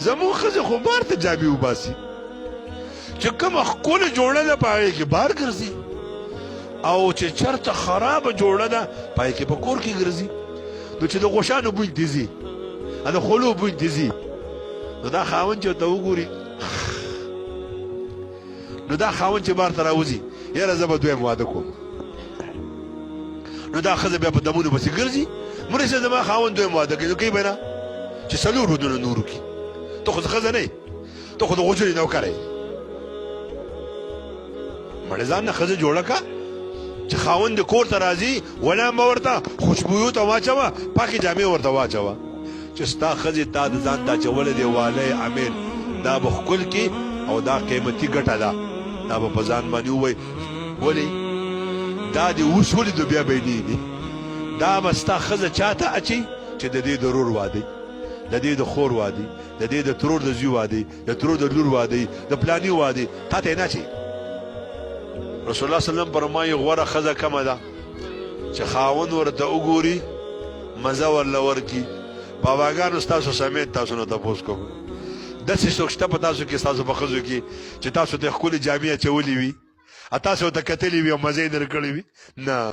زمون ښځې خو بار ته جامې وباسي چې کومه ښکلې جوړه ده په هغې کې بار ګرځي او چې چېرته خرابه جوړه ده په هغې کې په کور کې ګرځي. نو چې د غوښانو بوی دې ځي د خولو بوی دې ځي نو دا خاوند چې ورته وګوري نو دا خاوند چې بار ته راوځي یاره زه به دویم واده کوم نو دا ښځه بیا په دمونو پسې ګرځي مرسته زما خاوند دویم واده کوي نو کوي به نه چې څلور ودونه نور وکړي. ته خو ښځه نه یې ته خو د غوجلې نوکره یې مړې ځان نه ښځه جوړه که چې خاوند د کور ته راځي ولام به ورته خوشبویو ته واچوه پاکې جامې ورته واچوه چې ستا ښځې تا د ځان ته اچولی دی والی امیر دا به ښکل کړي او دا قیمتي ګټه ده دا به په ځان باندې ووایي ولې دا دې اوس ولیدو بیا به یې نیږدي دا به ستا ښځه چا ته اچي چې د دې د رور واده د دې د خور واده د دې د ترور د زوی واده د ترور د لور واده د پلاني واده تا ته یې نه اچي. رسول الله صلی الله علیه وسلم فرمایي غوره ښځه کومه ده چې خاوند ورته وګوري مزه ورله ورکړي. باباګانو ستاسو سمیت تاسو نه تپوس کوم داسې څوک شته په تاسو کې ستاسو په ښځو کې چې تاسو ته ښکلې جامې اچولې وي تاسو ورته کتلې وي او مزه یې درکړې وي؟ نه.